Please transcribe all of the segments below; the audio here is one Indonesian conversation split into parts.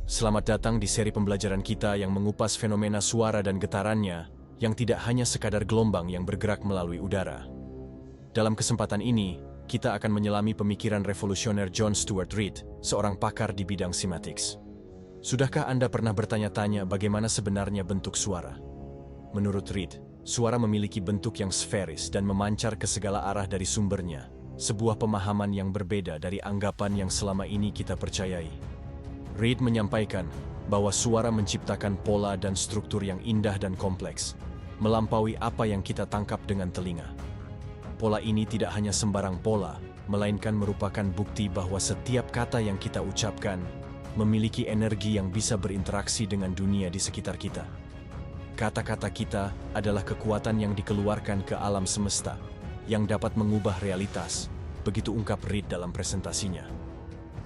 Selamat datang di seri pembelajaran kita yang mengupas fenomena suara dan getarannya yang tidak hanya sekadar gelombang yang bergerak melalui udara. Dalam kesempatan ini, kita akan menyelami pemikiran revolusioner John Stuart Reid, seorang pakar di bidang semiotics. Sudahkah Anda pernah bertanya-tanya bagaimana sebenarnya bentuk suara? Menurut Reid, suara memiliki bentuk yang sferis dan memancar ke segala arah dari sumbernya, sebuah pemahaman yang berbeda dari anggapan yang selama ini kita percayai. Reid menyampaikan bahwa suara menciptakan pola dan struktur yang indah dan kompleks, melampaui apa yang kita tangkap dengan telinga. Pola ini tidak hanya sembarang pola, melainkan merupakan bukti bahwa setiap kata yang kita ucapkan memiliki energi yang bisa berinteraksi dengan dunia di sekitar kita. Kata-kata kita adalah kekuatan yang dikeluarkan ke alam semesta, yang dapat mengubah realitas, begitu ungkap Reid dalam presentasinya.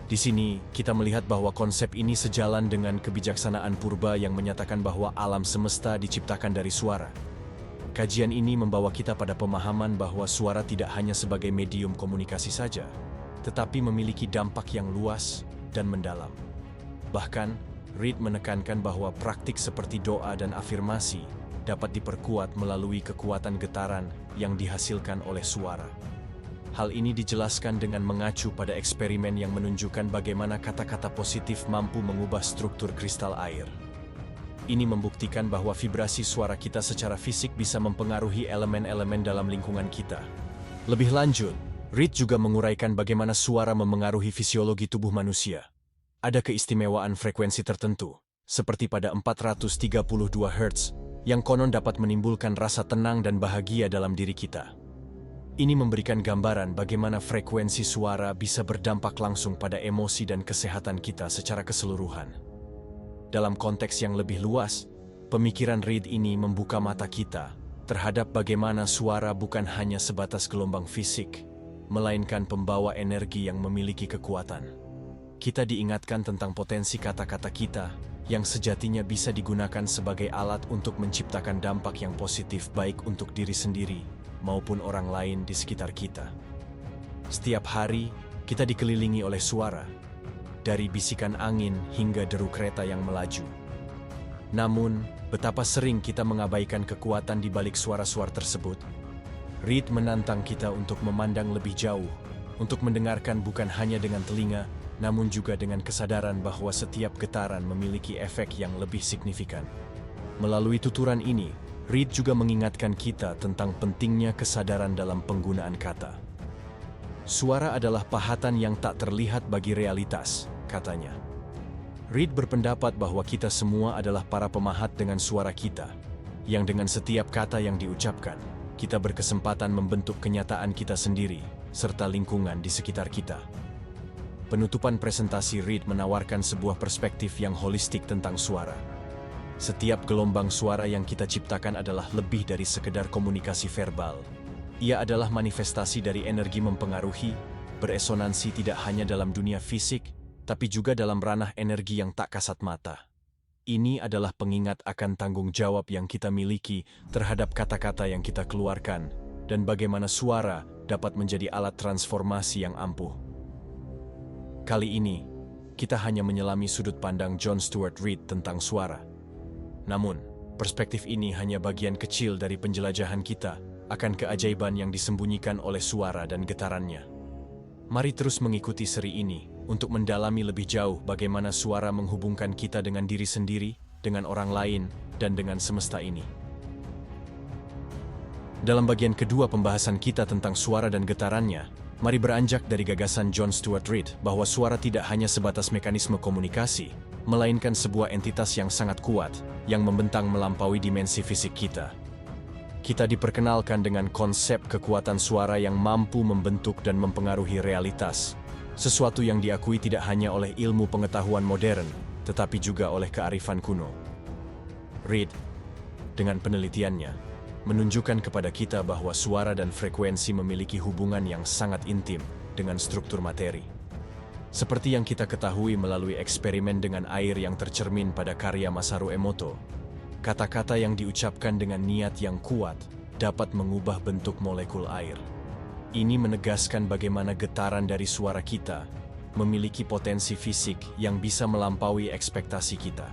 Di sini, kita melihat bahwa konsep ini sejalan dengan kebijaksanaan purba yang menyatakan bahwa alam semesta diciptakan dari suara. Kajian ini membawa kita pada pemahaman bahwa suara tidak hanya sebagai medium komunikasi saja, tetapi memiliki dampak yang luas dan mendalam. Bahkan, Reid menekankan bahwa praktik seperti doa dan afirmasi dapat diperkuat melalui kekuatan getaran yang dihasilkan oleh suara. Hal ini dijelaskan dengan mengacu pada eksperimen yang menunjukkan bagaimana kata-kata positif mampu mengubah struktur kristal air. Ini membuktikan bahwa vibrasi suara kita secara fisik bisa mempengaruhi elemen-elemen dalam lingkungan kita. Lebih lanjut, Reid juga menguraikan bagaimana suara memengaruhi fisiologi tubuh manusia. Ada keistimewaan frekuensi tertentu, seperti pada 432 Hz, yang konon dapat menimbulkan rasa tenang dan bahagia dalam diri kita. Ini memberikan gambaran bagaimana frekuensi suara bisa berdampak langsung pada emosi dan kesehatan kita secara keseluruhan. Dalam konteks yang lebih luas, pemikiran Reid ini membuka mata kita terhadap bagaimana suara bukan hanya sebatas gelombang fisik, melainkan pembawa energi yang memiliki kekuatan. Kita diingatkan tentang potensi kata-kata kita yang sejatinya bisa digunakan sebagai alat untuk menciptakan dampak yang positif baik untuk diri sendiri maupun orang lain di sekitar kita. Setiap hari, kita dikelilingi oleh suara, dari bisikan angin hingga deru kereta yang melaju. Namun, betapa sering kita mengabaikan kekuatan di balik suara-suara tersebut. Reid menantang kita untuk memandang lebih jauh, untuk mendengarkan bukan hanya dengan telinga, namun juga dengan kesadaran bahwa setiap getaran memiliki efek yang lebih signifikan. Melalui tuturan ini, Reid juga mengingatkan kita tentang pentingnya kesadaran dalam penggunaan kata. Suara adalah pahatan yang tak terlihat bagi realitas, katanya. Reid berpendapat bahwa kita semua adalah para pemahat dengan suara kita, yang dengan setiap kata yang diucapkan, kita berkesempatan membentuk kenyataan kita sendiri, serta lingkungan di sekitar kita. Penutupan presentasi Reid menawarkan sebuah perspektif yang holistik tentang suara. Setiap gelombang suara yang kita ciptakan adalah lebih dari sekedar komunikasi verbal. Ia adalah manifestasi dari energi mempengaruhi, beresonansi tidak hanya dalam dunia fisik, tapi juga dalam ranah energi yang tak kasat mata. Ini adalah pengingat akan tanggung jawab yang kita miliki terhadap kata-kata yang kita keluarkan, dan bagaimana suara dapat menjadi alat transformasi yang ampuh. Kali ini, kita hanya menyelami sudut pandang John Stuart Reid tentang suara. Namun, perspektif ini hanya bagian kecil dari penjelajahan kita akan keajaiban yang disembunyikan oleh suara dan getarannya. Mari terus mengikuti seri ini untuk mendalami lebih jauh bagaimana suara menghubungkan kita dengan diri sendiri, dengan orang lain, dan dengan semesta ini. Dalam bagian kedua pembahasan kita tentang suara dan getarannya, mari beranjak dari gagasan John Stuart Reid bahwa suara tidak hanya sebatas mekanisme komunikasi, melainkan sebuah entitas yang sangat kuat, yang membentang melampaui dimensi fisik kita. Kita diperkenalkan dengan konsep kekuatan suara yang mampu membentuk dan mempengaruhi realitas, sesuatu yang diakui tidak hanya oleh ilmu pengetahuan modern, tetapi juga oleh kearifan kuno. Reid, dengan penelitiannya, menunjukkan kepada kita bahwa suara dan frekuensi memiliki hubungan yang sangat intim dengan struktur materi. Seperti yang kita ketahui melalui eksperimen dengan air yang tercermin pada karya Masaru Emoto, kata-kata yang diucapkan dengan niat yang kuat dapat mengubah bentuk molekul air. Ini menegaskan bagaimana getaran dari suara kita memiliki potensi fisik yang bisa melampaui ekspektasi kita.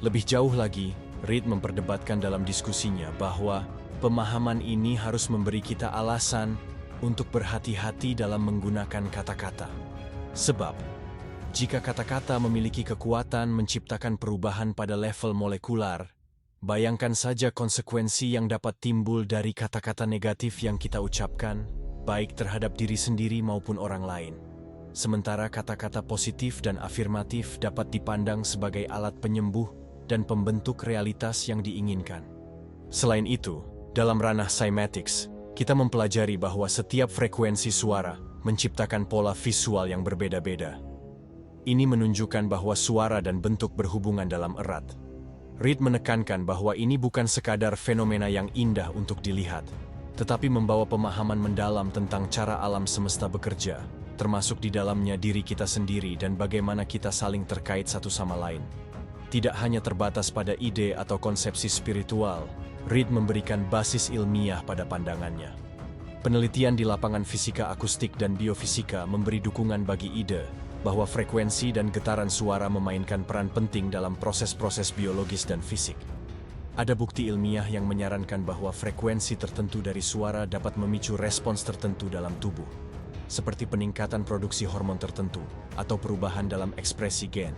Lebih jauh lagi, Reid memperdebatkan dalam diskusinya bahwa pemahaman ini harus memberi kita alasan untuk berhati-hati dalam menggunakan kata-kata. Sebab, jika kata-kata memiliki kekuatan menciptakan perubahan pada level molekular, bayangkan saja konsekuensi yang dapat timbul dari kata-kata negatif yang kita ucapkan, baik terhadap diri sendiri maupun orang lain. Sementara kata-kata positif dan afirmatif dapat dipandang sebagai alat penyembuh dan pembentuk realitas yang diinginkan. Selain itu, dalam ranah cymatics, kita mempelajari bahwa setiap frekuensi suara menciptakan pola visual yang berbeda-beda. Ini menunjukkan bahwa suara dan bentuk berhubungan dalam erat. Reid menekankan bahwa ini bukan sekadar fenomena yang indah untuk dilihat, tetapi membawa pemahaman mendalam tentang cara alam semesta bekerja, termasuk di dalamnya diri kita sendiri dan bagaimana kita saling terkait satu sama lain. Tidak hanya terbatas pada ide atau konsepsi spiritual, Reid memberikan basis ilmiah pada pandangannya. Penelitian di lapangan fisika akustik dan biofisika memberi dukungan bagi ide bahwa frekuensi dan getaran suara memainkan peran penting dalam proses-proses biologis dan fisik. Ada bukti ilmiah yang menyarankan bahwa frekuensi tertentu dari suara dapat memicu respons tertentu dalam tubuh, seperti peningkatan produksi hormon tertentu atau perubahan dalam ekspresi gen.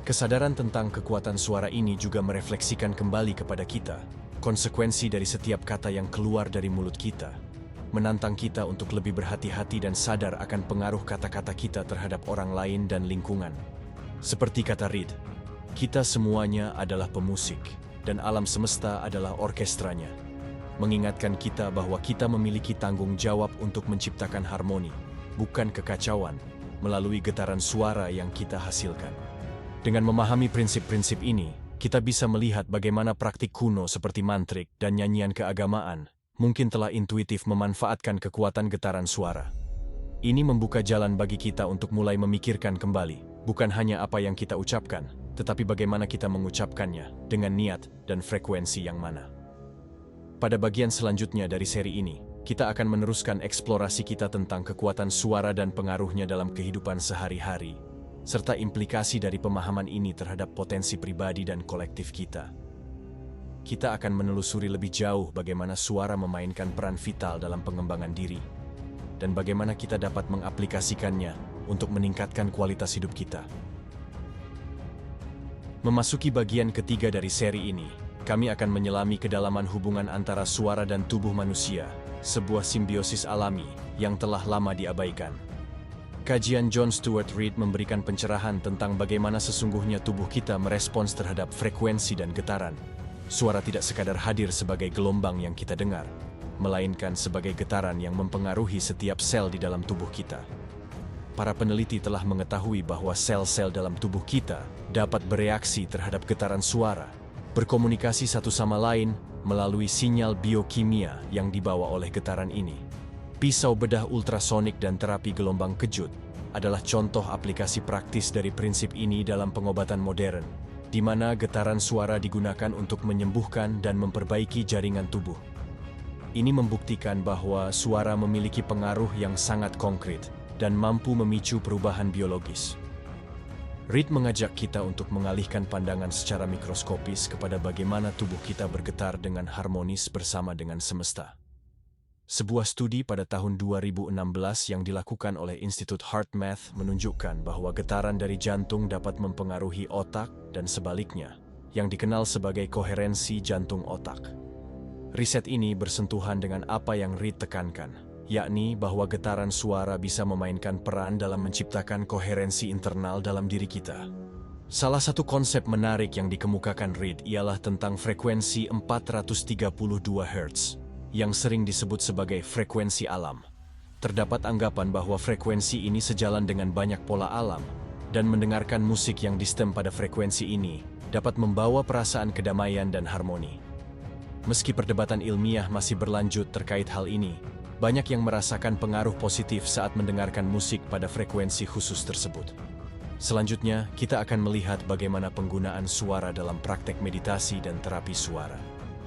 Kesadaran tentang kekuatan suara ini juga merefleksikan kembali kepada kita, konsekuensi dari setiap kata yang keluar dari mulut kita, menantang kita untuk lebih berhati-hati dan sadar akan pengaruh kata-kata kita terhadap orang lain dan lingkungan. Seperti kata Reid, kita semuanya adalah pemusik, dan alam semesta adalah orkestranya. Mengingatkan kita bahwa kita memiliki tanggung jawab untuk menciptakan harmoni, bukan kekacauan, melalui getaran suara yang kita hasilkan. Dengan memahami prinsip-prinsip ini, kita bisa melihat bagaimana praktik kuno seperti mantrik dan nyanyian keagamaan mungkin telah intuitif memanfaatkan kekuatan getaran suara. Ini membuka jalan bagi kita untuk mulai memikirkan kembali, bukan hanya apa yang kita ucapkan, tetapi bagaimana kita mengucapkannya dengan niat dan frekuensi yang mana. Pada bagian selanjutnya dari seri ini, kita akan meneruskan eksplorasi kita tentang kekuatan suara dan pengaruhnya dalam kehidupan sehari-hari, serta implikasi dari pemahaman ini terhadap potensi pribadi dan kolektif kita. Kita akan menelusuri lebih jauh bagaimana suara memainkan peran vital dalam pengembangan diri, dan bagaimana kita dapat mengaplikasikannya untuk meningkatkan kualitas hidup kita. Memasuki bagian ketiga dari seri ini, kami akan menyelami kedalaman hubungan antara suara dan tubuh manusia, sebuah simbiosis alami yang telah lama diabaikan. Kajian John Stuart Reid memberikan pencerahan tentang bagaimana sesungguhnya tubuh kita merespons terhadap frekuensi dan getaran. Suara tidak sekadar hadir sebagai gelombang yang kita dengar, melainkan sebagai getaran yang mempengaruhi setiap sel di dalam tubuh kita. Para peneliti telah mengetahui bahwa sel-sel dalam tubuh kita dapat bereaksi terhadap getaran suara, berkomunikasi satu sama lain melalui sinyal biokimia yang dibawa oleh getaran ini. Pisau bedah ultrasonik dan terapi gelombang kejut adalah contoh aplikasi praktis dari prinsip ini dalam pengobatan modern, di mana getaran suara digunakan untuk menyembuhkan dan memperbaiki jaringan tubuh. Ini membuktikan bahwa suara memiliki pengaruh yang sangat konkret dan mampu memicu perubahan biologis. Reid mengajak kita untuk mengalihkan pandangan secara mikroskopis kepada bagaimana tubuh kita bergetar dengan harmonis bersama dengan semesta. Sebuah studi pada tahun 2016 yang dilakukan oleh Institut HeartMath menunjukkan bahwa getaran dari jantung dapat mempengaruhi otak dan sebaliknya, yang dikenal sebagai koherensi jantung otak. Riset ini bersentuhan dengan apa yang Reid tekankan, yakni bahwa getaran suara bisa memainkan peran dalam menciptakan koherensi internal dalam diri kita. Salah satu konsep menarik yang dikemukakan Reid ialah tentang frekuensi 432 Hz, yang sering disebut sebagai frekuensi alam. Terdapat anggapan bahwa frekuensi ini sejalan dengan banyak pola alam, dan mendengarkan musik yang distem pada frekuensi ini dapat membawa perasaan kedamaian dan harmoni. Meski perdebatan ilmiah masih berlanjut terkait hal ini, banyak yang merasakan pengaruh positif saat mendengarkan musik pada frekuensi khusus tersebut. Selanjutnya, kita akan melihat bagaimana penggunaan suara dalam praktek meditasi dan terapi suara.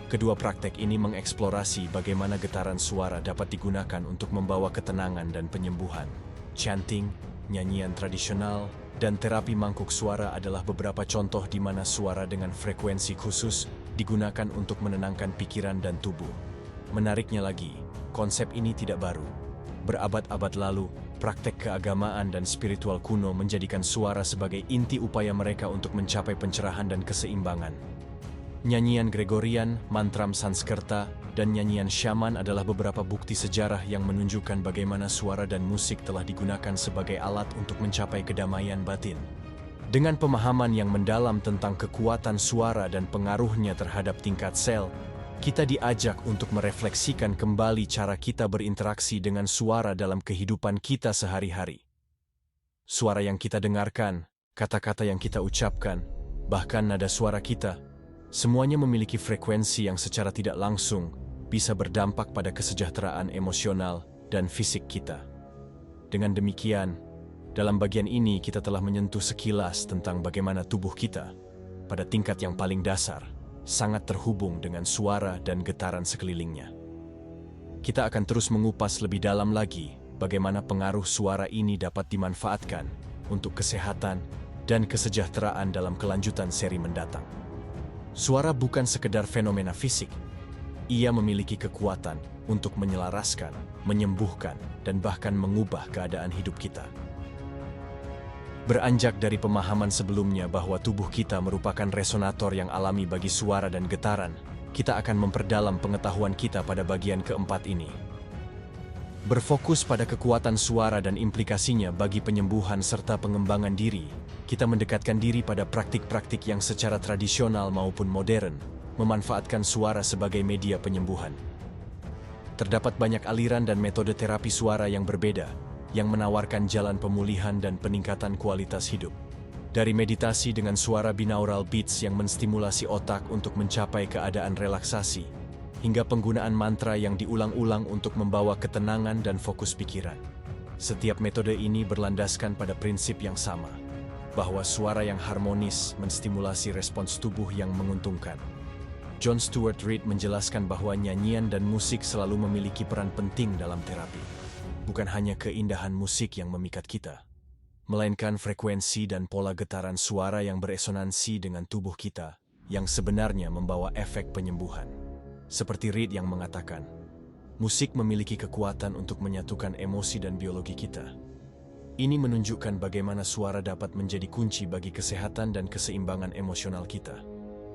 Kedua praktek ini mengeksplorasi bagaimana getaran suara dapat digunakan untuk membawa ketenangan dan penyembuhan. chanting, nyanyian tradisional, dan terapi mangkuk suara adalah beberapa contoh di mana suara dengan frekuensi khusus digunakan untuk menenangkan pikiran dan tubuh. Menariknya lagi, konsep ini tidak baru. Berabad-abad lalu, praktek keagamaan dan spiritual kuno menjadikan suara sebagai inti upaya mereka untuk mencapai pencerahan dan keseimbangan. Nyanyian Gregorian, mantram Sanskerta, dan nyanyian syaman adalah beberapa bukti sejarah yang menunjukkan bagaimana suara dan musik telah digunakan sebagai alat untuk mencapai kedamaian batin. Dengan pemahaman yang mendalam tentang kekuatan suara dan pengaruhnya terhadap tingkat sel, kita diajak untuk merefleksikan kembali cara kita berinteraksi dengan suara dalam kehidupan kita sehari-hari. Suara yang kita dengarkan, kata-kata yang kita ucapkan, bahkan nada suara kita, semuanya memiliki frekuensi yang secara tidak langsung bisa berdampak pada kesejahteraan emosional dan fisik kita. Dengan demikian, dalam bagian ini kita telah menyentuh sekilas tentang bagaimana tubuh kita, pada tingkat yang paling dasar, sangat terhubung dengan suara dan getaran sekelilingnya. Kita akan terus mengupas lebih dalam lagi bagaimana pengaruh suara ini dapat dimanfaatkan untuk kesehatan dan kesejahteraan dalam kelanjutan seri mendatang. Suara bukan sekedar fenomena fisik. Ia memiliki kekuatan untuk menyelaraskan, menyembuhkan, dan bahkan mengubah keadaan hidup kita. Beranjak dari pemahaman sebelumnya bahwa tubuh kita merupakan resonator yang alami bagi suara dan getaran, kita akan memperdalam pengetahuan kita pada bagian keempat ini. Berfokus pada kekuatan suara dan implikasinya bagi penyembuhan serta pengembangan diri, kita mendekatkan diri pada praktik-praktik yang secara tradisional maupun modern, memanfaatkan suara sebagai media penyembuhan. Terdapat banyak aliran dan metode terapi suara yang berbeda, yang menawarkan jalan pemulihan dan peningkatan kualitas hidup. Dari meditasi dengan suara binaural beats yang menstimulasi otak untuk mencapai keadaan relaksasi, hingga penggunaan mantra yang diulang-ulang untuk membawa ketenangan dan fokus pikiran. Setiap metode ini berlandaskan pada prinsip yang sama, bahwa suara yang harmonis menstimulasi respons tubuh yang menguntungkan. John Stuart Reid menjelaskan bahwa nyanyian dan musik selalu memiliki peran penting dalam terapi. Bukan hanya keindahan musik yang memikat kita, melainkan frekuensi dan pola getaran suara yang beresonansi dengan tubuh kita yang sebenarnya membawa efek penyembuhan. Seperti Reid yang mengatakan, musik memiliki kekuatan untuk menyatukan emosi dan biologi kita. Ini menunjukkan bagaimana suara dapat menjadi kunci bagi kesehatan dan keseimbangan emosional kita.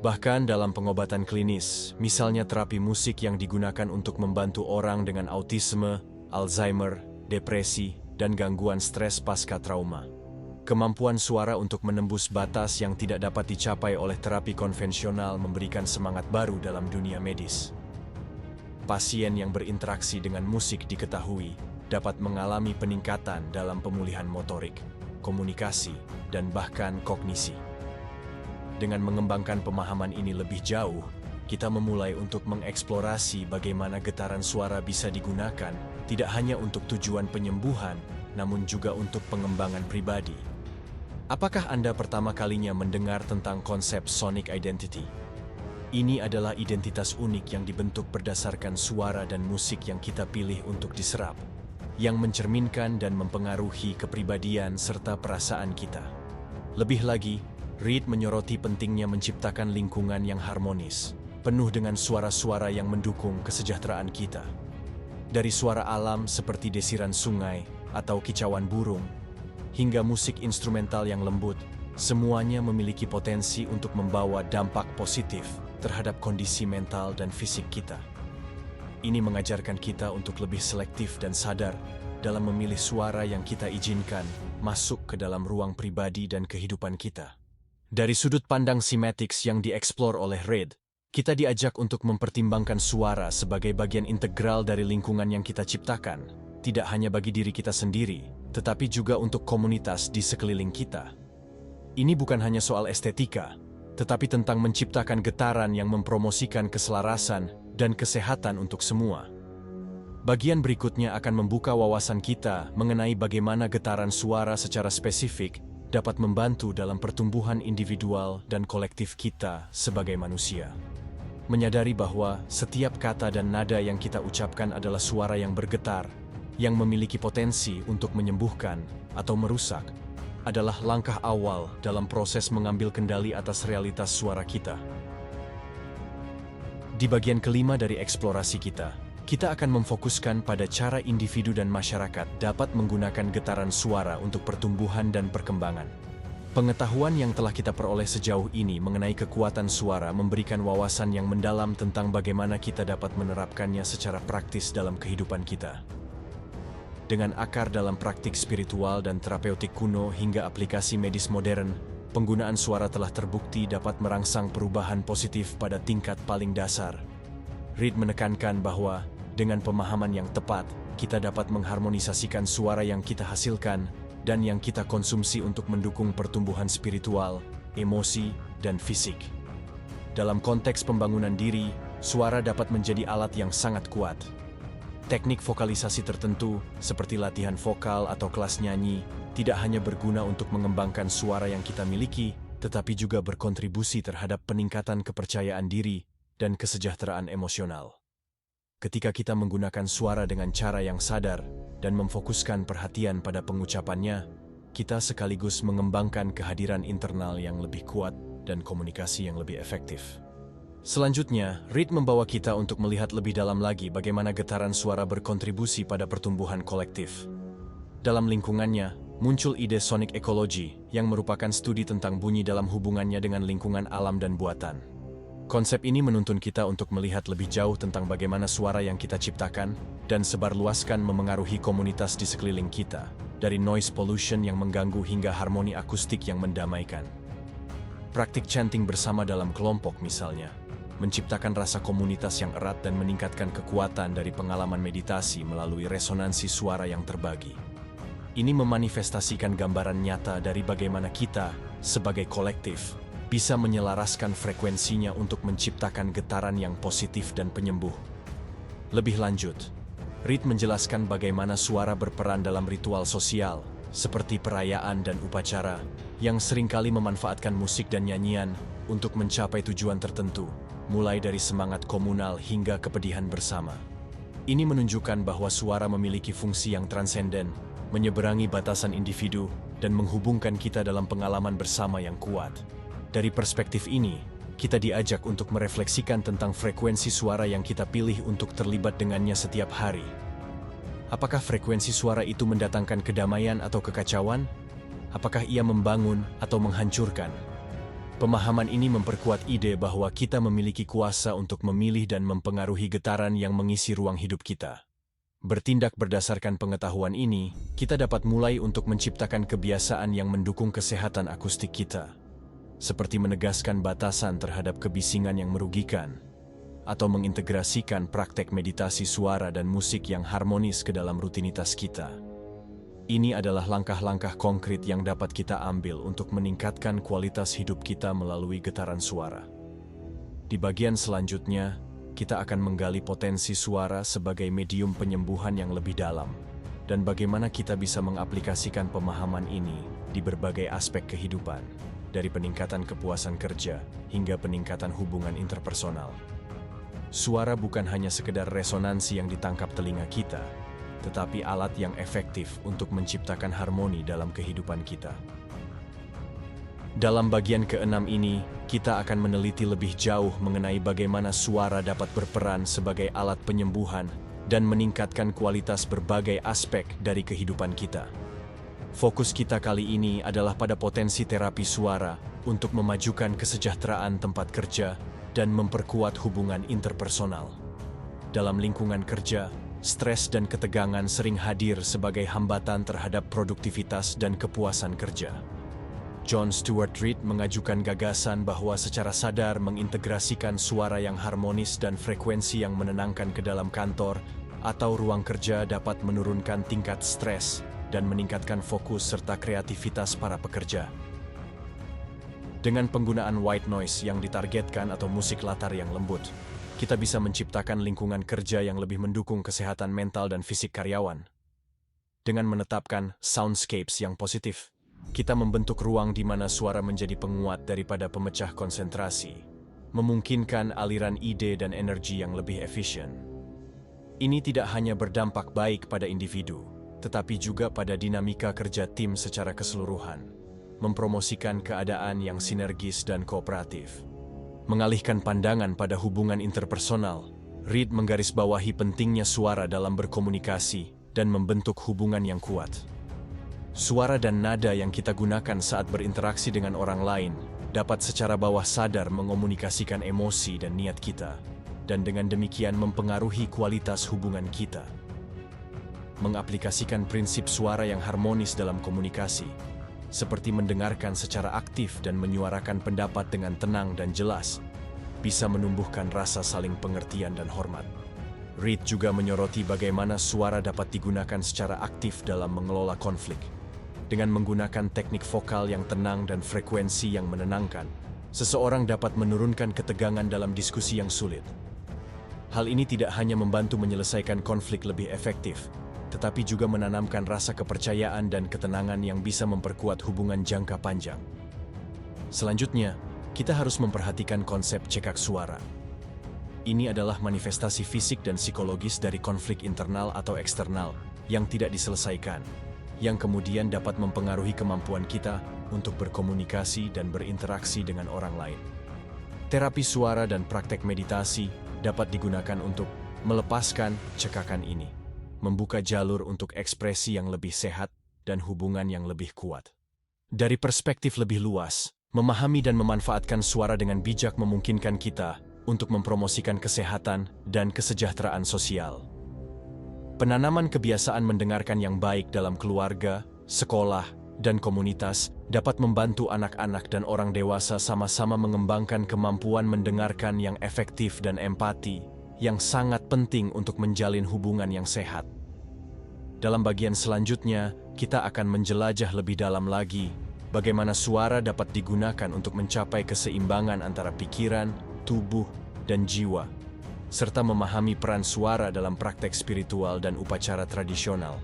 Bahkan dalam pengobatan klinis, misalnya terapi musik yang digunakan untuk membantu orang dengan autisme, Alzheimer, depresi, dan gangguan stres pasca trauma. Kemampuan suara untuk menembus batas yang tidak dapat dicapai oleh terapi konvensional memberikan semangat baru dalam dunia medis. Pasien yang berinteraksi dengan musik diketahui dapat mengalami peningkatan dalam pemulihan motorik, komunikasi, dan bahkan kognisi. Dengan mengembangkan pemahaman ini lebih jauh, kita memulai untuk mengeksplorasi bagaimana getaran suara bisa digunakan tidak hanya untuk tujuan penyembuhan, namun juga untuk pengembangan pribadi. Apakah Anda pertama kalinya mendengar tentang konsep sonic identity? Ini adalah identitas unik yang dibentuk berdasarkan suara dan musik yang kita pilih untuk diserap, yang mencerminkan dan mempengaruhi kepribadian serta perasaan kita. Lebih lagi, Reid menyoroti pentingnya menciptakan lingkungan yang harmonis, penuh dengan suara-suara yang mendukung kesejahteraan kita. Dari suara alam seperti desiran sungai atau kicauan burung, hingga musik instrumental yang lembut, semuanya memiliki potensi untuk membawa dampak positif terhadap kondisi mental dan fisik kita. Ini mengajarkan kita untuk lebih selektif dan sadar dalam memilih suara yang kita izinkan masuk ke dalam ruang pribadi dan kehidupan kita. Dari sudut pandang semiotics yang dieksplor oleh Reid, kita diajak untuk mempertimbangkan suara sebagai bagian integral dari lingkungan yang kita ciptakan, tidak hanya bagi diri kita sendiri, tetapi juga untuk komunitas di sekeliling kita. Ini bukan hanya soal estetika, tetapi tentang menciptakan getaran yang mempromosikan keselarasan dan kesehatan untuk semua. Bagian berikutnya akan membuka wawasan kita mengenai bagaimana getaran suara secara spesifik dapat membantu dalam pertumbuhan individual dan kolektif kita sebagai manusia. Menyadari bahwa setiap kata dan nada yang kita ucapkan adalah suara yang bergetar, yang memiliki potensi untuk menyembuhkan atau merusak, adalah langkah awal dalam proses mengambil kendali atas realitas suara kita. Di bagian kelima dari eksplorasi kita akan memfokuskan pada cara individu dan masyarakat dapat menggunakan getaran suara untuk pertumbuhan dan perkembangan. Pengetahuan yang telah kita peroleh sejauh ini mengenai kekuatan suara memberikan wawasan yang mendalam tentang bagaimana kita dapat menerapkannya secara praktis dalam kehidupan kita. Dengan akar dalam praktik spiritual dan terapeutik kuno hingga aplikasi medis modern, penggunaan suara telah terbukti dapat merangsang perubahan positif pada tingkat paling dasar. Reid menekankan bahwa dengan pemahaman yang tepat, kita dapat mengharmonisasikan suara yang kita hasilkan dan yang kita konsumsi untuk mendukung pertumbuhan spiritual, emosi, dan fisik. Dalam konteks pembangunan diri, suara dapat menjadi alat yang sangat kuat. Teknik vokalisasi tertentu, seperti latihan vokal atau kelas nyanyi, tidak hanya berguna untuk mengembangkan suara yang kita miliki, tetapi juga berkontribusi terhadap peningkatan kepercayaan diri dan kesejahteraan emosional. Ketika kita menggunakan suara dengan cara yang sadar dan memfokuskan perhatian pada pengucapannya, kita sekaligus mengembangkan kehadiran internal yang lebih kuat dan komunikasi yang lebih efektif. Selanjutnya, Reid membawa kita untuk melihat lebih dalam lagi bagaimana getaran suara berkontribusi pada pertumbuhan kolektif. Dalam lingkungannya, muncul ide sonic ecology yang merupakan studi tentang bunyi dalam hubungannya dengan lingkungan alam dan buatan. Konsep ini menuntun kita untuk melihat lebih jauh tentang bagaimana suara yang kita ciptakan dan sebarluaskan memengaruhi komunitas di sekeliling kita, dari noise pollution yang mengganggu hingga harmoni akustik yang mendamaikan. Praktik chanting bersama dalam kelompok misalnya, menciptakan rasa komunitas yang erat dan meningkatkan kekuatan dari pengalaman meditasi melalui resonansi suara yang terbagi. Ini memanifestasikan gambaran nyata dari bagaimana kita, sebagai kolektif, bisa menyelaraskan frekuensinya untuk menciptakan getaran yang positif dan penyembuh. Lebih lanjut, Reid menjelaskan bagaimana suara berperan dalam ritual sosial, seperti perayaan dan upacara, yang seringkali memanfaatkan musik dan nyanyian untuk mencapai tujuan tertentu, mulai dari semangat komunal hingga kepedihan bersama. Ini menunjukkan bahwa suara memiliki fungsi yang transenden, menyeberangi batasan individu, dan menghubungkan kita dalam pengalaman bersama yang kuat. Dari perspektif ini, kita diajak untuk merefleksikan tentang frekuensi suara yang kita pilih untuk terlibat dengannya setiap hari. Apakah frekuensi suara itu mendatangkan kedamaian atau kekacauan? Apakah ia membangun atau menghancurkan? Pemahaman ini memperkuat ide bahwa kita memiliki kuasa untuk memilih dan mempengaruhi getaran yang mengisi ruang hidup kita. Bertindak berdasarkan pengetahuan ini, kita dapat mulai untuk menciptakan kebiasaan yang mendukung kesehatan akustik kita, seperti menegaskan batasan terhadap kebisingan yang merugikan, atau mengintegrasikan praktek meditasi suara dan musik yang harmonis ke dalam rutinitas kita. Ini adalah langkah-langkah konkret yang dapat kita ambil untuk meningkatkan kualitas hidup kita melalui getaran suara. Di bagian selanjutnya, kita akan menggali potensi suara sebagai medium penyembuhan yang lebih dalam, dan bagaimana kita bisa mengaplikasikan pemahaman ini di berbagai aspek kehidupan, dari peningkatan kepuasan kerja hingga peningkatan hubungan interpersonal. Suara bukan hanya sekedar resonansi yang ditangkap telinga kita, tetapi alat yang efektif untuk menciptakan harmoni dalam kehidupan kita. Dalam bagian ke-6 ini, kita akan meneliti lebih jauh mengenai bagaimana suara dapat berperan sebagai alat penyembuhan dan meningkatkan kualitas berbagai aspek dari kehidupan kita. Fokus kita kali ini adalah pada potensi terapi suara untuk memajukan kesejahteraan tempat kerja dan memperkuat hubungan interpersonal. Dalam lingkungan kerja, stres dan ketegangan sering hadir sebagai hambatan terhadap produktivitas dan kepuasan kerja. John Stuart Reid mengajukan gagasan bahwa secara sadar mengintegrasikan suara yang harmonis dan frekuensi yang menenangkan ke dalam kantor atau ruang kerja dapat menurunkan tingkat stres dan meningkatkan fokus serta kreativitas para pekerja. Dengan penggunaan white noise yang ditargetkan atau musik latar yang lembut, kita bisa menciptakan lingkungan kerja yang lebih mendukung kesehatan mental dan fisik karyawan. Dengan menetapkan soundscapes yang positif, kita membentuk ruang di mana suara menjadi penguat daripada pemecah konsentrasi, memungkinkan aliran ide dan energi yang lebih efisien. Ini tidak hanya berdampak baik pada individu, tetapi juga pada dinamika kerja tim secara keseluruhan, mempromosikan keadaan yang sinergis dan kooperatif. Mengalihkan pandangan pada hubungan interpersonal, Reed menggarisbawahi pentingnya suara dalam berkomunikasi dan membentuk hubungan yang kuat. Suara dan nada yang kita gunakan saat berinteraksi dengan orang lain dapat secara bawah sadar mengomunikasikan emosi dan niat kita, dan dengan demikian mempengaruhi kualitas hubungan kita. Mengaplikasikan prinsip suara yang harmonis dalam komunikasi, seperti mendengarkan secara aktif dan menyuarakan pendapat dengan tenang dan jelas, bisa menumbuhkan rasa saling pengertian dan hormat. Reed juga menyoroti bagaimana suara dapat digunakan secara aktif dalam mengelola konflik. Dengan menggunakan teknik vokal yang tenang dan frekuensi yang menenangkan, seseorang dapat menurunkan ketegangan dalam diskusi yang sulit. Hal ini tidak hanya membantu menyelesaikan konflik lebih efektif, tetapi juga menanamkan rasa kepercayaan dan ketenangan yang bisa memperkuat hubungan jangka panjang. Selanjutnya, kita harus memperhatikan konsep cekak suara. Ini adalah manifestasi fisik dan psikologis dari konflik internal atau eksternal yang tidak diselesaikan, yang kemudian dapat mempengaruhi kemampuan kita untuk berkomunikasi dan berinteraksi dengan orang lain. Terapi suara dan praktek meditasi dapat digunakan untuk melepaskan cekakan ini, membuka jalur untuk ekspresi yang lebih sehat dan hubungan yang lebih kuat. Dari perspektif lebih luas, memahami dan memanfaatkan suara dengan bijak memungkinkan kita untuk mempromosikan kesehatan dan kesejahteraan sosial. Penanaman kebiasaan mendengarkan yang baik dalam keluarga, sekolah, dan komunitas dapat membantu anak-anak dan orang dewasa sama-sama mengembangkan kemampuan mendengarkan yang efektif dan empati, yang sangat penting untuk menjalin hubungan yang sehat. Dalam bagian selanjutnya, kita akan menjelajah lebih dalam lagi bagaimana suara dapat digunakan untuk mencapai keseimbangan antara pikiran, tubuh, dan jiwa, serta memahami peran suara dalam praktek spiritual dan upacara tradisional.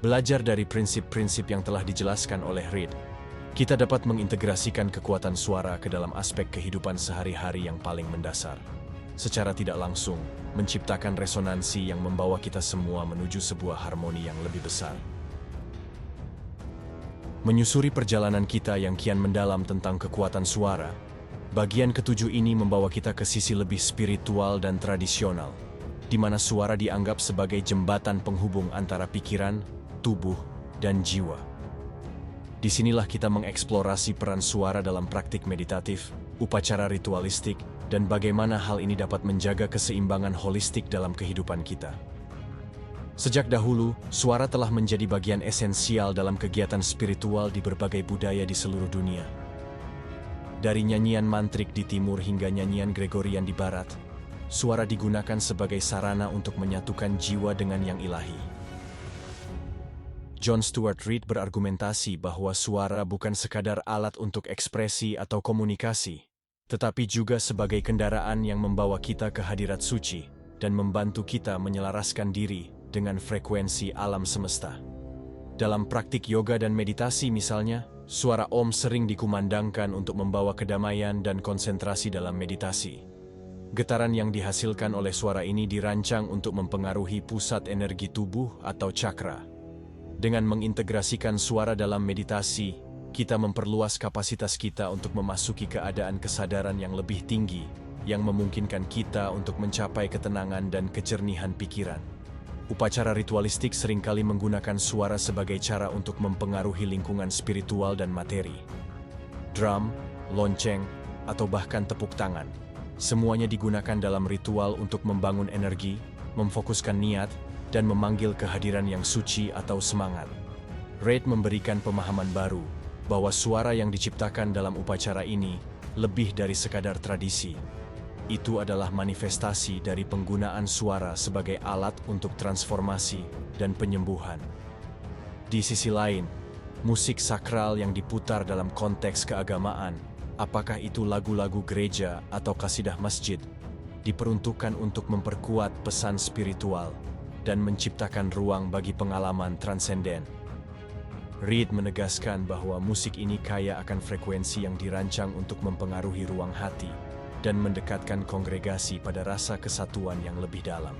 Belajar dari prinsip-prinsip yang telah dijelaskan oleh Reed, kita dapat mengintegrasikan kekuatan suara ke dalam aspek kehidupan sehari-hari yang paling mendasar. Secara tidak langsung, menciptakan resonansi yang membawa kita semua menuju sebuah harmoni yang lebih besar. Menyusuri perjalanan kita yang kian mendalam tentang kekuatan suara, bagian ketujuh ini membawa kita ke sisi lebih spiritual dan tradisional, di mana suara dianggap sebagai jembatan penghubung antara pikiran, tubuh, dan jiwa. Disinilah kita mengeksplorasi peran suara dalam praktik meditatif, upacara ritualistik, dan bagaimana hal ini dapat menjaga keseimbangan holistik dalam kehidupan kita. Sejak dahulu, suara telah menjadi bagian esensial dalam kegiatan spiritual di berbagai budaya di seluruh dunia. Dari nyanyian mantrik di timur hingga nyanyian Gregorian di barat, suara digunakan sebagai sarana untuk menyatukan jiwa dengan yang ilahi. John Stuart Reed berargumentasi bahwa suara bukan sekadar alat untuk ekspresi atau komunikasi, tetapi juga sebagai kendaraan yang membawa kita ke hadirat suci dan membantu kita menyelaraskan diri dengan frekuensi alam semesta. Dalam praktik yoga dan meditasi misalnya, suara Om sering dikumandangkan untuk membawa kedamaian dan konsentrasi dalam meditasi. Getaran yang dihasilkan oleh suara ini dirancang untuk mempengaruhi pusat energi tubuh atau chakra. Dengan mengintegrasikan suara dalam meditasi, kita memperluas kapasitas kita untuk memasuki keadaan kesadaran yang lebih tinggi, yang memungkinkan kita untuk mencapai ketenangan dan kejernihan pikiran. Upacara ritualistik seringkali menggunakan suara sebagai cara untuk mempengaruhi lingkungan spiritual dan materi. Drum, lonceng, atau bahkan tepuk tangan, semuanya digunakan dalam ritual untuk membangun energi, memfokuskan niat, dan memanggil kehadiran yang suci atau semangat. Reid memberikan pemahaman baru bahwa suara yang diciptakan dalam upacara ini lebih dari sekadar tradisi. Itu adalah manifestasi dari penggunaan suara sebagai alat untuk transformasi dan penyembuhan. Di sisi lain, musik sakral yang diputar dalam konteks keagamaan, apakah itu lagu-lagu gereja atau kasidah masjid, diperuntukkan untuk memperkuat pesan spiritual dan menciptakan ruang bagi pengalaman transenden. Reed menegaskan bahwa musik ini kaya akan frekuensi yang dirancang untuk mempengaruhi ruang hati dan mendekatkan kongregasi pada rasa kesatuan yang lebih dalam.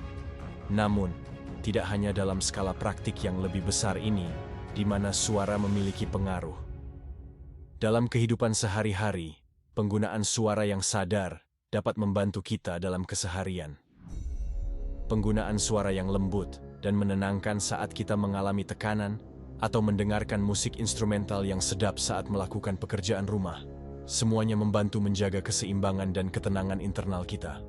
Namun, tidak hanya dalam skala praktik yang lebih besar ini, di mana suara memiliki pengaruh. Dalam kehidupan sehari-hari, penggunaan suara yang sadar dapat membantu kita dalam keseharian. Penggunaan suara yang lembut dan menenangkan saat kita mengalami tekanan atau mendengarkan musik instrumental yang sedap saat melakukan pekerjaan rumah. Semuanya membantu menjaga keseimbangan dan ketenangan internal kita.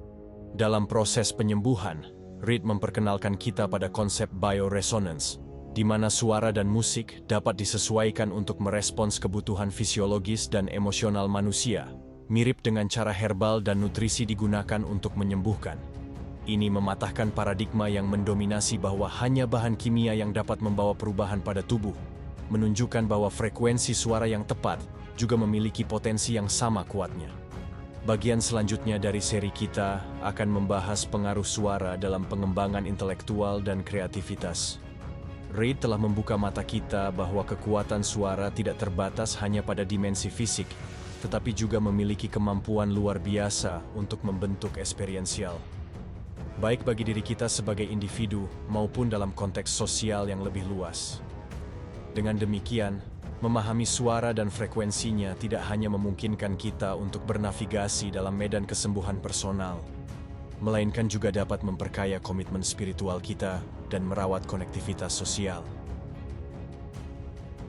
Dalam proses penyembuhan, Reid memperkenalkan kita pada konsep bioresonance, di mana suara dan musik dapat disesuaikan untuk merespons kebutuhan fisiologis dan emosional manusia, mirip dengan cara herbal dan nutrisi digunakan untuk menyembuhkan. Ini mematahkan paradigma yang mendominasi bahwa hanya bahan kimia yang dapat membawa perubahan pada tubuh, menunjukkan bahwa frekuensi suara yang tepat juga memiliki potensi yang sama kuatnya. Bagian selanjutnya dari seri kita akan membahas pengaruh suara dalam pengembangan intelektual dan kreativitas. Reid telah membuka mata kita bahwa kekuatan suara tidak terbatas hanya pada dimensi fisik, tetapi juga memiliki kemampuan luar biasa untuk membentuk eksperiensial. Baik bagi diri kita sebagai individu maupun dalam konteks sosial yang lebih luas. Dengan demikian, memahami suara dan frekuensinya tidak hanya memungkinkan kita untuk bernavigasi dalam medan kesembuhan personal, melainkan juga dapat memperkaya komitmen spiritual kita dan merawat konektivitas sosial.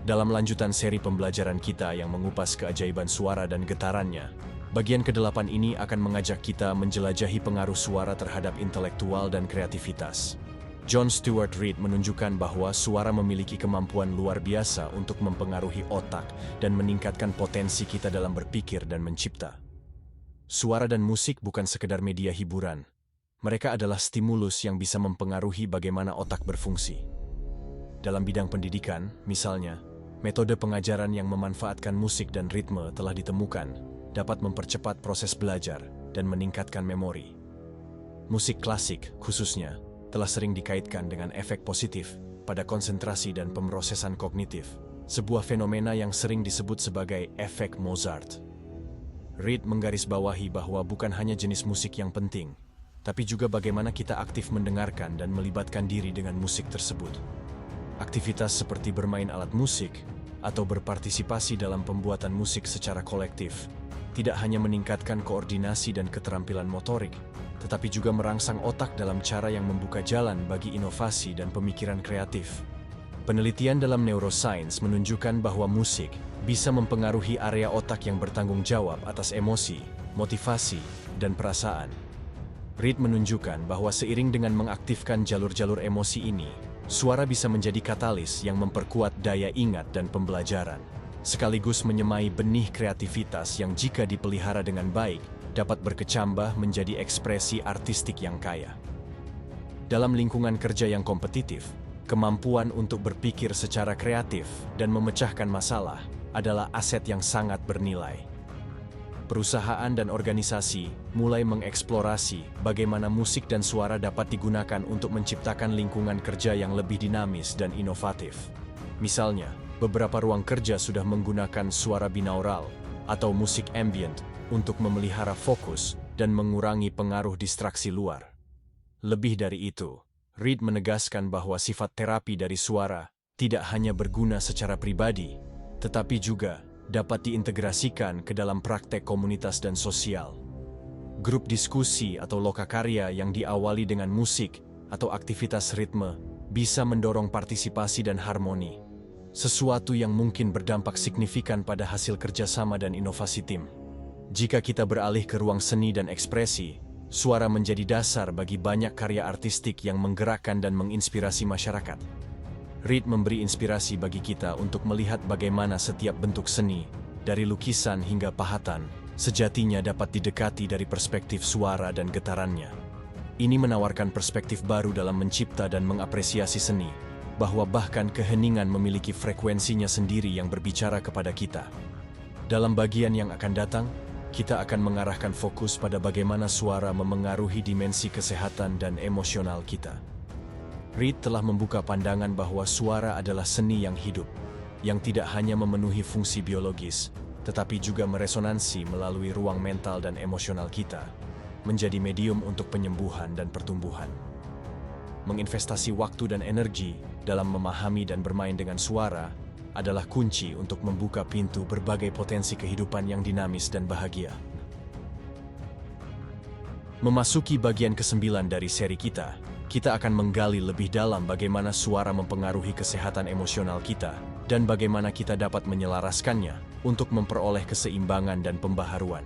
Dalam lanjutan seri pembelajaran kita yang mengupas keajaiban suara dan getarannya, bagian ke-8 ini akan mengajak kita menjelajahi pengaruh suara terhadap intelektual dan kreativitas. John Stuart Reid menunjukkan bahwa suara memiliki kemampuan luar biasa untuk mempengaruhi otak dan meningkatkan potensi kita dalam berpikir dan mencipta. Suara dan musik bukan sekedar media hiburan. Mereka adalah stimulus yang bisa mempengaruhi bagaimana otak berfungsi. Dalam bidang pendidikan, misalnya, metode pengajaran yang memanfaatkan musik dan ritme telah ditemukan dapat mempercepat proses belajar dan meningkatkan memori. Musik klasik, khususnya, telah sering dikaitkan dengan efek positif pada konsentrasi dan pemrosesan kognitif, sebuah fenomena yang sering disebut sebagai efek Mozart. Reid menggarisbawahi bahwa bukan hanya jenis musik yang penting, tapi juga bagaimana kita aktif mendengarkan dan melibatkan diri dengan musik tersebut. Aktivitas seperti bermain alat musik atau berpartisipasi dalam pembuatan musik secara kolektif tidak hanya meningkatkan koordinasi dan keterampilan motorik, tetapi juga merangsang otak dalam cara yang membuka jalan bagi inovasi dan pemikiran kreatif. Penelitian dalam neuroscience menunjukkan bahwa musik bisa mempengaruhi area otak yang bertanggung jawab atas emosi, motivasi, dan perasaan. Reid menunjukkan bahwa seiring dengan mengaktifkan jalur-jalur emosi ini, suara bisa menjadi katalis yang memperkuat daya ingat dan pembelajaran, sekaligus menyemai benih kreativitas yang jika dipelihara dengan baik, dapat berkecambah menjadi ekspresi artistik yang kaya. Dalam lingkungan kerja yang kompetitif, kemampuan untuk berpikir secara kreatif dan memecahkan masalah adalah aset yang sangat bernilai. Perusahaan dan organisasi mulai mengeksplorasi bagaimana musik dan suara dapat digunakan untuk menciptakan lingkungan kerja yang lebih dinamis dan inovatif. Misalnya, beberapa ruang kerja sudah menggunakan suara binaural atau musik ambient untuk memelihara fokus dan mengurangi pengaruh distraksi luar. Lebih dari itu, Reid menegaskan bahwa sifat terapi dari suara tidak hanya berguna secara pribadi, tetapi juga dapat diintegrasikan ke dalam praktek komunitas dan sosial. Grup diskusi atau lokakarya yang diawali dengan musik atau aktivitas ritme bisa mendorong partisipasi dan harmoni, sesuatu yang mungkin berdampak signifikan pada hasil kerjasama dan inovasi tim. Jika kita beralih ke ruang seni dan ekspresi, suara menjadi dasar bagi banyak karya artistik yang menggerakkan dan menginspirasi masyarakat. Reid memberi inspirasi bagi kita untuk melihat bagaimana setiap bentuk seni, dari lukisan hingga pahatan, sejatinya dapat didekati dari perspektif suara dan getarannya. Ini menawarkan perspektif baru dalam mencipta dan mengapresiasi seni, bahwa bahkan keheningan memiliki frekuensinya sendiri yang berbicara kepada kita. Dalam bagian yang akan datang, kita akan mengarahkan fokus pada bagaimana suara memengaruhi dimensi kesehatan dan emosional kita. Reid telah membuka pandangan bahwa suara adalah seni yang hidup, yang tidak hanya memenuhi fungsi biologis, tetapi juga meresonansi melalui ruang mental dan emosional kita, menjadi medium untuk penyembuhan dan pertumbuhan. menginvestasi waktu dan energi dalam memahami dan bermain dengan suara adalah kunci untuk membuka pintu berbagai potensi kehidupan yang dinamis dan bahagia. Memasuki bagian ke-9 dari seri kita akan menggali lebih dalam bagaimana suara mempengaruhi kesehatan emosional kita dan bagaimana kita dapat menyelaraskannya untuk memperoleh keseimbangan dan pembaharuan.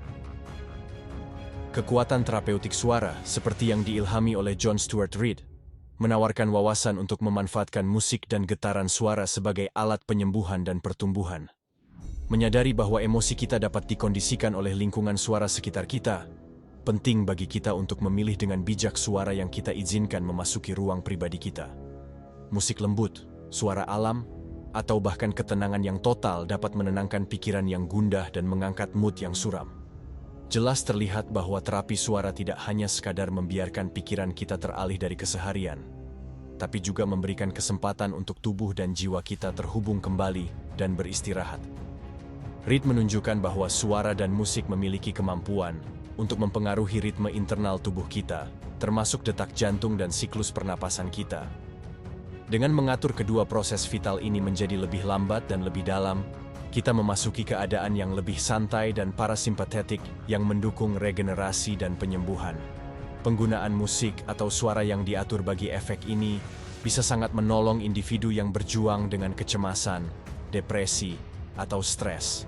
Kekuatan terapeutik suara, seperti yang diilhami oleh John Stuart Reid, menawarkan wawasan untuk memanfaatkan musik dan getaran suara sebagai alat penyembuhan dan pertumbuhan. Menyadari bahwa emosi kita dapat dikondisikan oleh lingkungan suara sekitar kita, penting bagi kita untuk memilih dengan bijak suara yang kita izinkan memasuki ruang pribadi kita. Musik lembut, suara alam, atau bahkan ketenangan yang total dapat menenangkan pikiran yang gundah dan mengangkat mood yang suram. Jelas terlihat bahwa terapi suara tidak hanya sekadar membiarkan pikiran kita teralih dari keseharian, tapi juga memberikan kesempatan untuk tubuh dan jiwa kita terhubung kembali dan beristirahat. Reid menunjukkan bahwa suara dan musik memiliki kemampuan untuk mempengaruhi ritme internal tubuh kita, termasuk detak jantung dan siklus pernapasan kita. Dengan mengatur kedua proses vital ini menjadi lebih lambat dan lebih dalam, kita memasuki keadaan yang lebih santai dan parasimpatetik yang mendukung regenerasi dan penyembuhan. Penggunaan musik atau suara yang diatur bagi efek ini bisa sangat menolong individu yang berjuang dengan kecemasan, depresi, atau stres.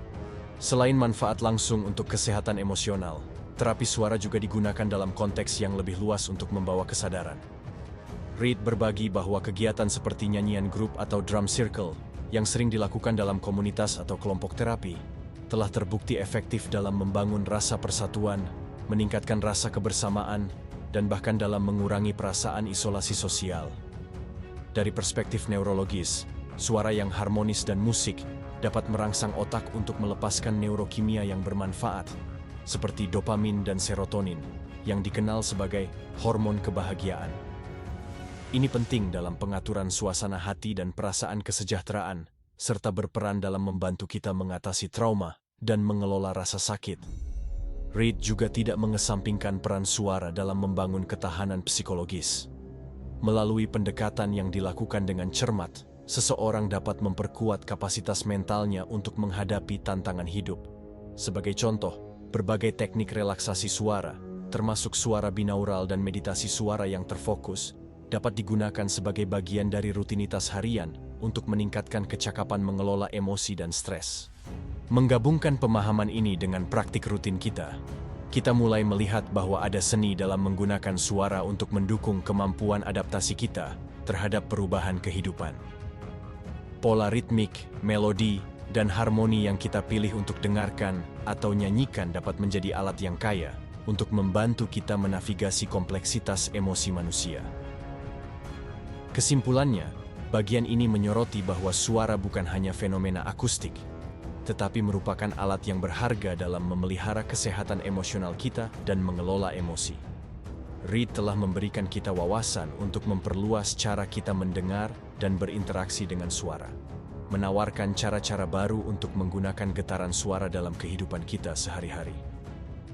Selain manfaat langsung untuk kesehatan emosional, terapi suara juga digunakan dalam konteks yang lebih luas untuk membawa kesadaran. Reid berbagi bahwa kegiatan seperti nyanyian grup atau drum circle yang sering dilakukan dalam komunitas atau kelompok terapi, telah terbukti efektif dalam membangun rasa persatuan, meningkatkan rasa kebersamaan, dan bahkan dalam mengurangi perasaan isolasi sosial. Dari perspektif neurologis, suara yang harmonis dan musik dapat merangsang otak untuk melepaskan neurokimia yang bermanfaat, seperti dopamin dan serotonin, yang dikenal sebagai hormon kebahagiaan. Ini penting dalam pengaturan suasana hati dan perasaan kesejahteraan, serta berperan dalam membantu kita mengatasi trauma dan mengelola rasa sakit. Reid juga tidak mengesampingkan peran suara dalam membangun ketahanan psikologis. Melalui pendekatan yang dilakukan dengan cermat, seseorang dapat memperkuat kapasitas mentalnya untuk menghadapi tantangan hidup. Sebagai contoh, berbagai teknik relaksasi suara, termasuk suara binaural dan meditasi suara yang terfokus, dapat digunakan sebagai bagian dari rutinitas harian untuk meningkatkan kecakapan mengelola emosi dan stres. Menggabungkan pemahaman ini dengan praktik rutin kita mulai melihat bahwa ada seni dalam menggunakan suara untuk mendukung kemampuan adaptasi kita terhadap perubahan kehidupan. Pola ritmik, melodi, dan harmoni yang kita pilih untuk dengarkan atau nyanyikan dapat menjadi alat yang kaya untuk membantu kita menavigasi kompleksitas emosi manusia. Kesimpulannya, bagian ini menyoroti bahwa suara bukan hanya fenomena akustik, tetapi merupakan alat yang berharga dalam memelihara kesehatan emosional kita dan mengelola emosi. Reid telah memberikan kita wawasan untuk memperluas cara kita mendengar dan berinteraksi dengan suara, menawarkan cara-cara baru untuk menggunakan getaran suara dalam kehidupan kita sehari-hari.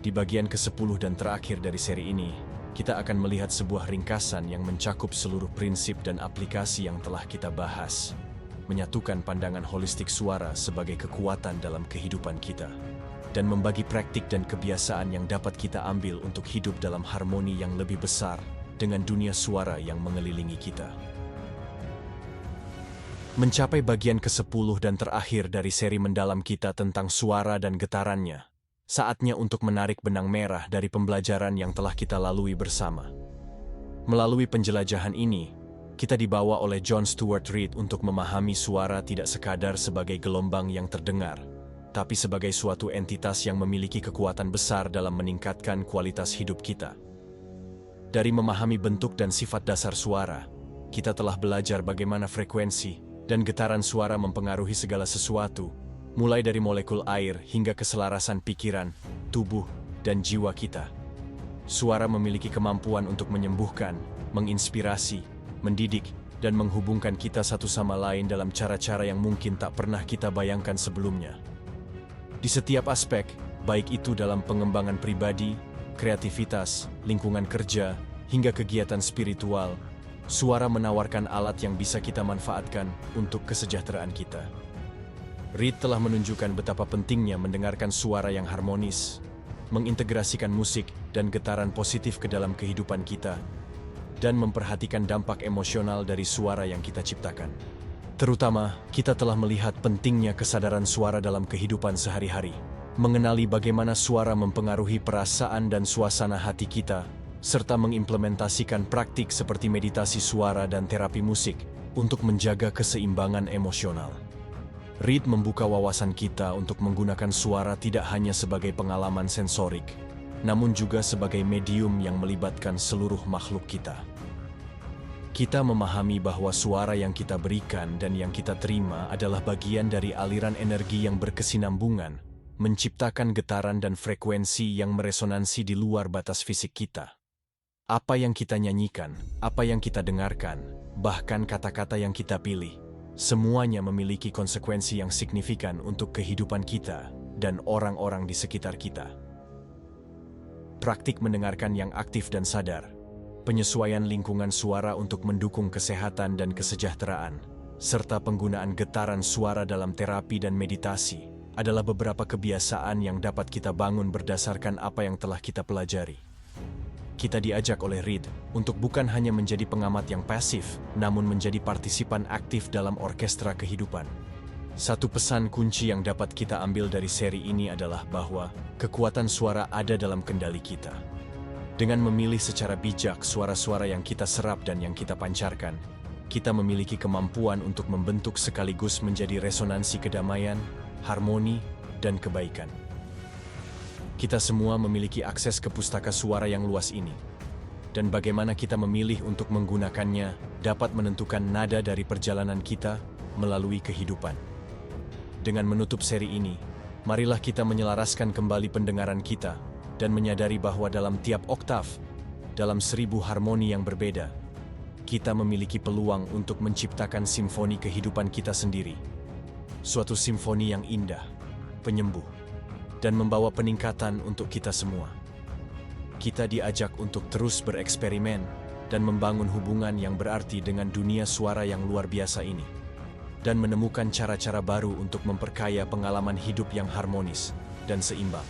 Di bagian ke-10 dan terakhir dari seri ini, kita akan melihat sebuah ringkasan yang mencakup seluruh prinsip dan aplikasi yang telah kita bahas, menyatukan pandangan holistik suara sebagai kekuatan dalam kehidupan kita, dan membagi praktik dan kebiasaan yang dapat kita ambil untuk hidup dalam harmoni yang lebih besar dengan dunia suara yang mengelilingi kita. Mencapai bagian ke-10 dan terakhir dari seri mendalam kita tentang suara dan getarannya, saatnya untuk menarik benang merah dari pembelajaran yang telah kita lalui bersama. Melalui penjelajahan ini, kita dibawa oleh John Stuart Reid untuk memahami suara tidak sekadar sebagai gelombang yang terdengar, tapi sebagai suatu entitas yang memiliki kekuatan besar dalam meningkatkan kualitas hidup kita. Dari memahami bentuk dan sifat dasar suara, kita telah belajar bagaimana frekuensi dan getaran suara mempengaruhi segala sesuatu, mulai dari molekul air hingga keselarasan pikiran, tubuh, dan jiwa kita. Suara memiliki kemampuan untuk menyembuhkan, menginspirasi, mendidik, dan menghubungkan kita satu sama lain dalam cara-cara yang mungkin tak pernah kita bayangkan sebelumnya. Di setiap aspek, baik itu dalam pengembangan pribadi, kreativitas, lingkungan kerja, hingga kegiatan spiritual, suara menawarkan alat yang bisa kita manfaatkan untuk kesejahteraan kita. Reed telah menunjukkan betapa pentingnya mendengarkan suara yang harmonis, mengintegrasikan musik dan getaran positif ke dalam kehidupan kita, dan memperhatikan dampak emosional dari suara yang kita ciptakan. Terutama, kita telah melihat pentingnya kesadaran suara dalam kehidupan sehari-hari, mengenali bagaimana suara mempengaruhi perasaan dan suasana hati kita, serta mengimplementasikan praktik seperti meditasi suara dan terapi musik untuk menjaga keseimbangan emosional. Reed membuka wawasan kita untuk menggunakan suara tidak hanya sebagai pengalaman sensorik, namun juga sebagai medium yang melibatkan seluruh makhluk kita. Kita memahami bahwa suara yang kita berikan dan yang kita terima adalah bagian dari aliran energi yang berkesinambungan, menciptakan getaran dan frekuensi yang meresonansi di luar batas fisik kita. Apa yang kita nyanyikan, apa yang kita dengarkan, bahkan kata-kata yang kita pilih, semuanya memiliki konsekuensi yang signifikan untuk kehidupan kita dan orang-orang di sekitar kita. Praktik mendengarkan yang aktif dan sadar, penyesuaian lingkungan suara untuk mendukung kesehatan dan kesejahteraan, serta penggunaan getaran suara dalam terapi dan meditasi adalah beberapa kebiasaan yang dapat kita bangun berdasarkan apa yang telah kita pelajari. Kita diajak oleh Reed untuk bukan hanya menjadi pengamat yang pasif, namun menjadi partisipan aktif dalam orkestra kehidupan. Satu pesan kunci yang dapat kita ambil dari seri ini adalah bahwa kekuatan suara ada dalam kendali kita. Dengan memilih secara bijak suara-suara yang kita serap dan yang kita pancarkan, kita memiliki kemampuan untuk membentuk sekaligus menjadi resonansi kedamaian, harmoni, dan kebaikan. Kita semua memiliki akses ke pustaka suara yang luas ini, dan bagaimana kita memilih untuk menggunakannya dapat menentukan nada dari perjalanan kita melalui kehidupan. Dengan menutup seri ini, marilah kita menyelaraskan kembali pendengaran kita dan menyadari bahwa dalam tiap oktav, dalam 1000 harmoni yang berbeda, kita memiliki peluang untuk menciptakan simfoni kehidupan kita sendiri. Suatu simfoni yang indah, penyembuh, dan membawa peningkatan untuk kita semua. Kita diajak untuk terus bereksperimen dan membangun hubungan yang berarti dengan dunia suara yang luar biasa ini, dan menemukan cara-cara baru untuk memperkaya pengalaman hidup yang harmonis dan seimbang.